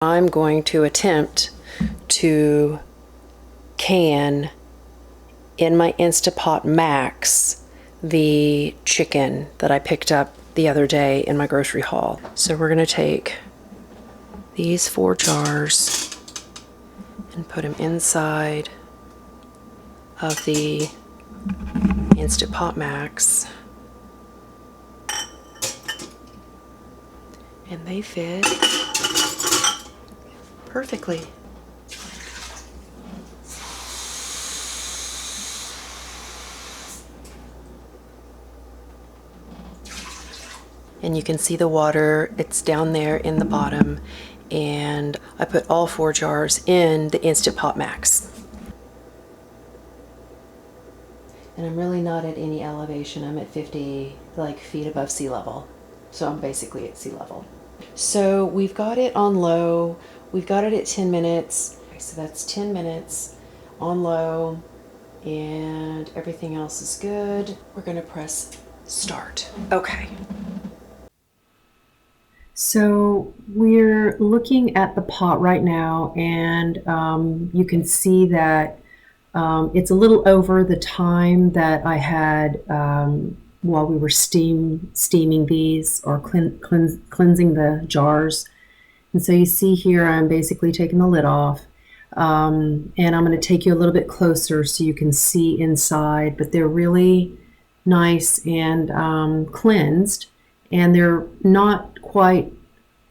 I'm going to attempt to can in my Instapot Max the chicken that I picked up the other day in my grocery haul. So we're gonna take these 4 jars and put them inside of the Instapot Max. And they fit perfectly. And you can see the water, it's down there in the bottom. And I put all 4 jars in the Instant Pot Max. And I'm really not at any elevation. I'm at 50 feet above sea level. So I'm basically at sea level. So we've got it on low. We've got it at 10 minutes. So that's 10 minutes on low, and everything else is good. We're gonna press start. Okay. So we're looking at the pot right now, and you can see that it's a little over the time that I had while we were steaming these or cleansing the jars. And so you see here I'm basically taking the lid off, and I'm going to take you a little bit closer so you can see inside, but they're really nice and cleansed, and they're not quite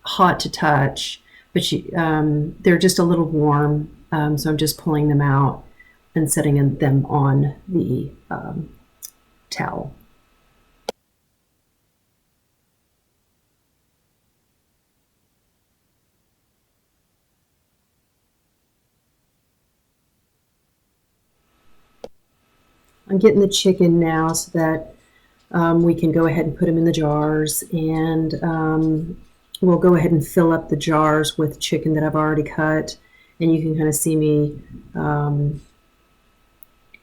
hot to touch, but they're just a little warm, so I'm just pulling them out and setting them on the towel. I'm getting the chicken now so that we can go ahead and put them in the jars, and we'll go ahead and fill up the jars with chicken that I've already cut, and you can kind of see me kind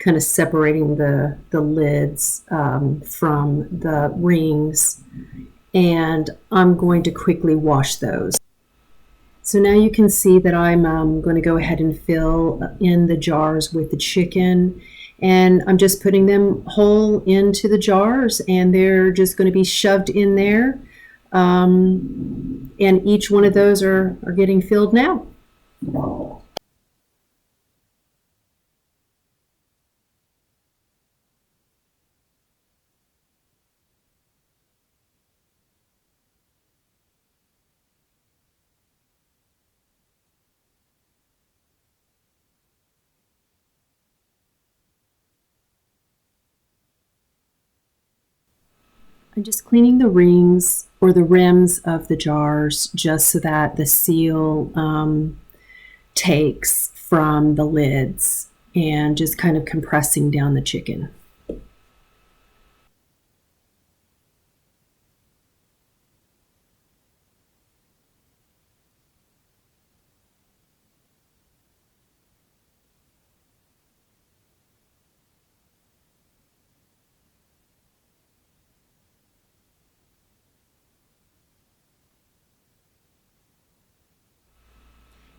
of separating the lids from the rings, and I'm going to quickly wash those. So now you can see that I'm going to go ahead and fill in the jars with the chicken, and I'm just putting them whole into the jars, and they're just going to be shoved in there, and each one of those are getting filled now. I'm just cleaning the rings or the rims of the jars just so that the seal takes from the lids, and just kind of compressing down the chicken.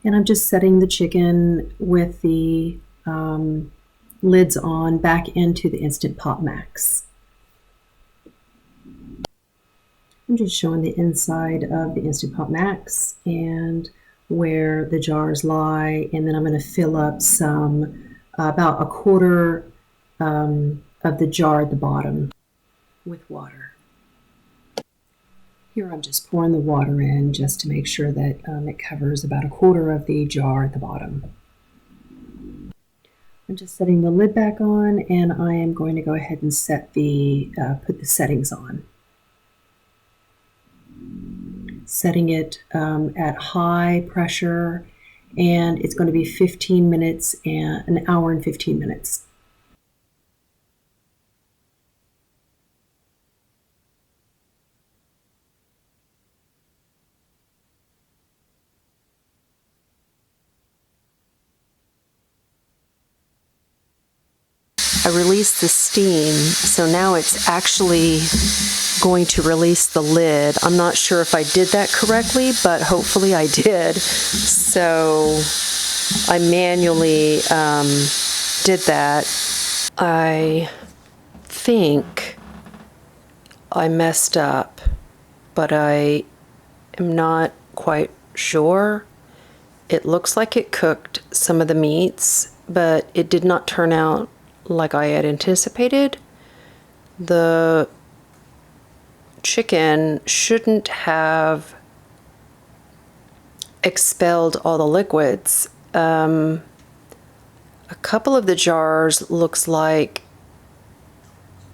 And I'm just setting the chicken with the lids on back into the Instant Pot Max. I'm just showing the inside of the Instant Pot Max and where the jars lie, and then I'm going to fill up some, about a quarter of the jar at the bottom with water. Here I'm just pouring the water in just to make sure that it covers about a quarter of the jar at the bottom. I'm just setting the lid back on, and I am going to go ahead and set put the settings on. Setting it at high pressure, and it's going to be 15 minutes and an hour and 15 minutes. I released the steam, so now it's actually going to release the lid. I'm not sure if I did that correctly, but hopefully I did. So I manually did that. I think I messed up, but I am not quite sure. It looks like it cooked some of the meats, but it did not turn out like I had anticipated. The chicken shouldn't have expelled all the liquids. A couple of the jars looks like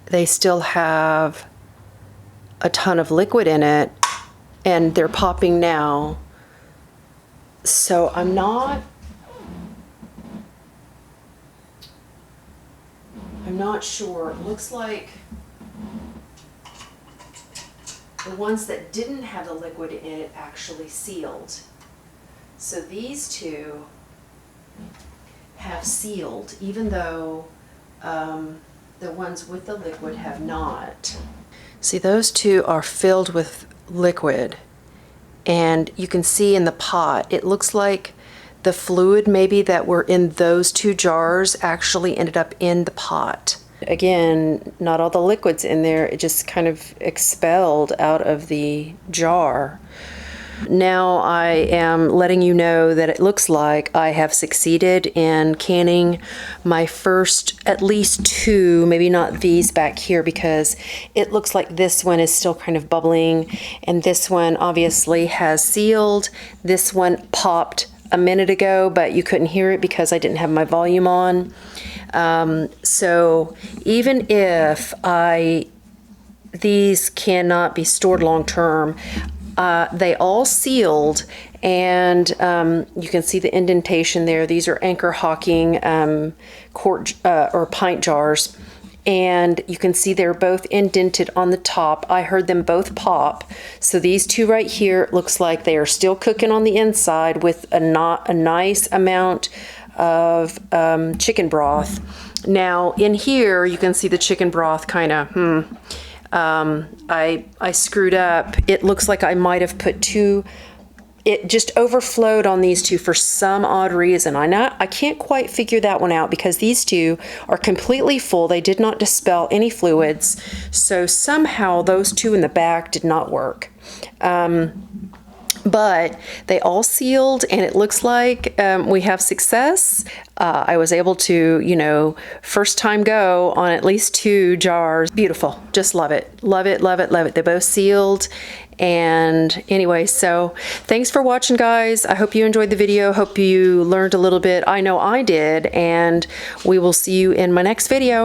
they still have a ton of liquid in it, and they're popping now. So I'm not sure. It looks like the ones that didn't have the liquid in it actually sealed. So these two have sealed, even though the ones with the liquid have not. See, those two are filled with liquid, and you can see in the pot, it looks like the fluid maybe that were in those two jars actually ended up in the pot. Again, not all the liquid's in there, it just kind of expelled out of the jar. Now I am letting you know that it looks like I have succeeded in canning my first at least two, maybe not these back here, because it looks like this one is still kind of bubbling, and this one obviously has sealed. This one popped a minute ago, but you couldn't hear it because I didn't have my volume on. So even if these cannot be stored long term, they all sealed, and you can see the indentation there. These are Anchor Hocking quart or pint jars, and you can see they're both indented on the top. I heard them both pop. So these two right here, it looks like they are still cooking on the inside with a nice amount of chicken broth. Now in here you can see the chicken broth kind of I screwed up. It looks like I might have put two. It just overflowed on these two for some odd reason. I can't quite figure that one out, because these two are completely full. They did not dispel any fluids. So somehow those two in the back did not work. But they all sealed, and it looks like we have success. I was able to, first time go on at least two jars. Beautiful. Just love it. Love it, love it, love it. They both sealed. And anyway, so thanks for watching, guys. I hope you enjoyed the video. Hope you learned a little bit. I know I did. And we will see you in my next video.